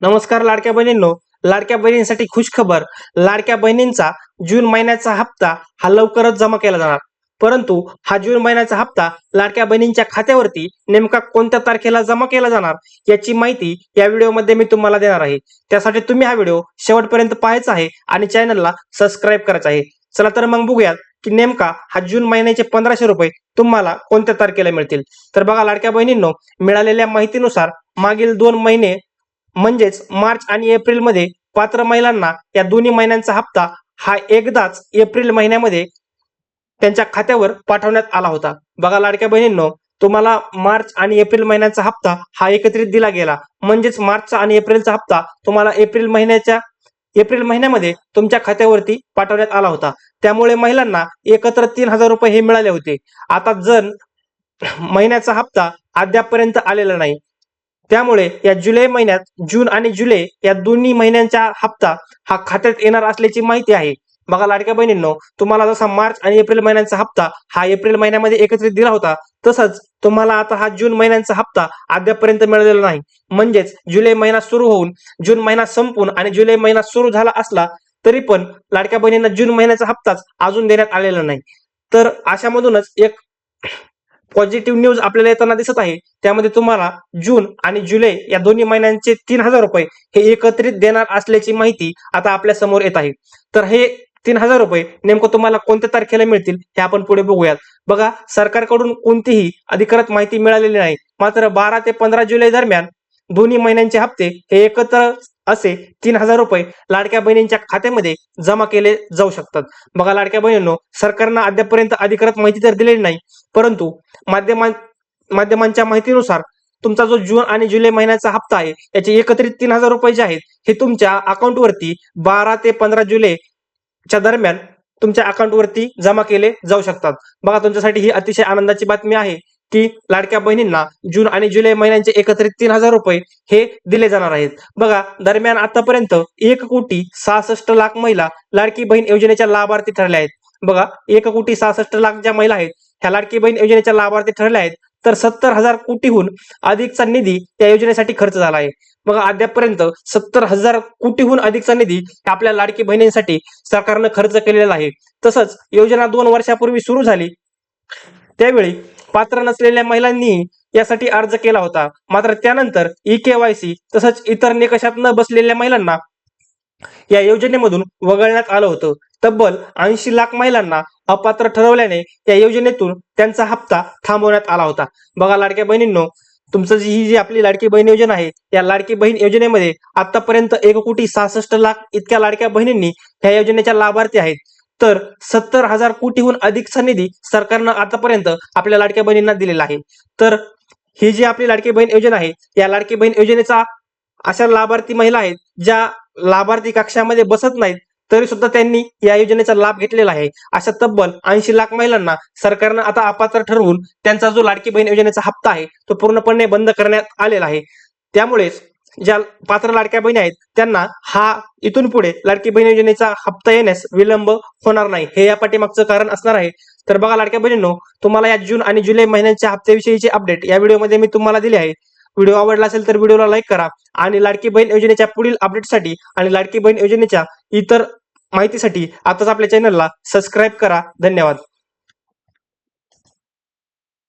नमस्कार लाडक्या बहिणींनो, लाडक्या बहिणींसाठी खुश खबर. लाडक्या बहिणींचा जून महिन्याचा हप्ता हा लवकरच जमा केला जाणार. परंतु हा जून महिन्याचा हप्ता लाडक्या बहिणींच्या खात्यावरती नेमका कोणत्या तारखेला जमा केला जाणार याची माहिती या व्हिडिओमध्ये मी तुम्हाला देणार आहे. त्यासाठी तुम्ही हा व्हिडिओ शेवटपर्यंत पाहायचा आहे आणि चॅनलला सबस्क्राईब करायचं आहे. चला तर मग बघूयात की नेमका हा जून महिन्याचे 1500 रुपये तुम्हाला कोणत्या तारखेला मिळतील. तर बघा लाडक्या बहिणींनो, मिळालेल्या माहितीनुसार मागील 2 महिने म्हणजेच मार्च आणि एप्रिल मध्ये पात्र महिलांना या दोन्ही महिन्यांचा हप्ता हा एकदाच एप्रिल महिन्यामध्ये त्यांच्या खात्यावर पाठवण्यात आला होता. बघा लाडक्या बहिणींनो, तुम्हाला मार्च आणि एप्रिल महिन्यांचा हप्ता हा एकत्रित दिला गेला. म्हणजेच मार्चचा आणि एप्रिलचा हप्ता तुम्हाला एप्रिल महिन्यामध्ये तुमच्या खात्यावरती पाठवण्यात आला होता. त्यामुळे महिलांना एकत्र 3000 रुपये हे मिळाले होते. आता जर महिन्याचा हप्ता अद्यापपर्यंत आलेला नाही, त्यामुळे या जुलै महिन्यात जून आणि जुलै या दोन्ही महिन्यांचा हप्ता हा खात्यात येणार असल्याची माहिती आहे. बघा लाडक्या बहिणींनो, तुम्हाला जसा मार्च आणि एप्रिल महिन्यांचा हप्ता हा एप्रिल महिन्यामध्ये एकत्रित दिला होता, तसंच तुम्हाला आता हा जून महिन्यांचा हप्ता अद्यापपर्यंत मिळालेला नाही. म्हणजेच जुलै महिना सुरू होऊन जून महिना संपून आणि जुलै महिना सुरू झाला असला तरी पण लाडक्या बहिणींना जून महिन्याचा हप्ताच अजून देण्यात आलेला नाही. तर अशामधूनच एक पॉझिटिव्ह न्यूज आपल्याला येताना दिसत आहे. त्यामध्ये तुम्हाला जून आणि जुलै या दोन्ही महिन्यांचे 3000 रुपये हे एकत्रित देणार असल्याची माहिती आता आपल्या समोर येत आहे. तर हे 3000 रुपये नेमकं तुम्हाला कोणत्या तारखेला मिळतील हे आपण पुढे बघूयात. बघा, सरकारकडून कोणतीही अधिकृत माहिती मिळालेली नाही. मात्र 12 ते 15 जुलै दरम्यान दोन्ही महिन्यांचे हप्ते हे एकत्र असे 3000 रुपये लाडक्या बहिणींच्या खात्यामध्ये जमा केले जाऊ शकतात. बघा लाडक्या बहिणींनो, सरकारनं अद्यापर्यंत अधिकृत माहिती तर दिलेली नाही, परंतु माध्यमांच्या माहितीनुसार तुमचा जो जून आणि जुलै महिन्याचा हप्ता आहे याचे एकत्रित 3000 रुपये जे आहेत हे तुमच्या अकाउंटवरती 12 ते 15 जुलैच्या दरम्यान तुमच्या अकाउंटवरती जमा केले जाऊ शकतात. बघा, तुमच्यासाठी ही अतिशय आनंदाची बातमी आहे की लाडक्या बहिणींना जून आणि जुलै महिन्यांचे एकत्रित 3000 रुपये हे दिले जाणार आहेत. बघा, दरम्यान आतापर्यंत 1,66,00,000 महिला लाडकी बहीण योजनेच्या लाभार्थी ठरल्या आहेत. बघा, 1,66,00,000 ज्या महिला आहेत ह्या लाडकी बहीण योजनेच्या लाभार्थी ठरल्या आहेत. तर 70,000 कोटीहून अधिकचा निधी त्या योजनेसाठी खर्च झाला आहे. बघा, अद्यापर्यंत 70,000 कोटीहून अधिकचा निधी आपल्या लाडकी बहिणींसाठी सरकारनं खर्च केलेला आहे. तसंच योजना 2 वर्षापूर्वी सुरू झाली त्यावेळी पात्र नसलेल्या महिलांनी यासाठी अर्ज केला होता. मात्र त्यानंतर EKYC तसंच इतर निकषात न बसलेल्या महिलांना या योजनेमधून वगळण्यात आलं होतं. तब्बल 80 लाख महिलांना अपात्र ठरवल्याने या योजनेतून त्यांचा हप्ता थांबवण्यात आला होता. बघा लाडक्या बहिणींनो, तुमचं ही जी आपली लाडकी बहीण योजना आहे या लाडकी बहीण योजनेमध्ये आतापर्यंत 1,66,00,000 इतक्या लाडक्या बहिणींनी ह्या योजनेच्या लाभार्थी आहेत. तर 70,000 कोटीहून अधिकचा निधी सरकारनं आतापर्यंत आपल्या लाडक्या बहिणींना दिलेला आहे. तर ही जी आपली लाडकी बहीण योजना आहे या लाडकी बहीण योजनेचा अशा लाभार्थी महिला आहेत ज्या लाभार्थी कक्षामध्ये बसत नाहीत तरी सुद्धा त्यांनी या योजनेचा लाभ घेतलेला आहे. अशा तब्बल 80 लाख महिलांना सरकारनं आता अपात्र ठरवून त्यांचा जो लाडकी बहीण योजनेचा हप्ता आहे तो पूर्णपणे बंद करण्यात आलेला आहे. त्यामुळेच ज्या पात्र लाडक्या बहिणी आहेत त्यांना हा इथून पुढे लाडकी बहीण योजनेचा हप्ता येण्यास विलंब होणार नाही, हे या पाठीमागचं कारण असणार आहे. तर बघा लाडक्या बहिणींनो, तुम्हाला या जून आणि जुलै महिन्यांच्या हप्त्याविषयीचे अपडेट या व्हिडिओमध्ये मी तुम्हाला दिले आहे. व्हिडिओ आवडला असेल तर व्हिडिओला लाईक करा आणि लाडकी बहीण योजनेच्या पुढील अपडेटसाठी आणि लाडकी बहीण योजनेच्या इतर माहितीसाठी आताच आपल्या चॅनलला सबस्क्राईब करा. धन्यवाद.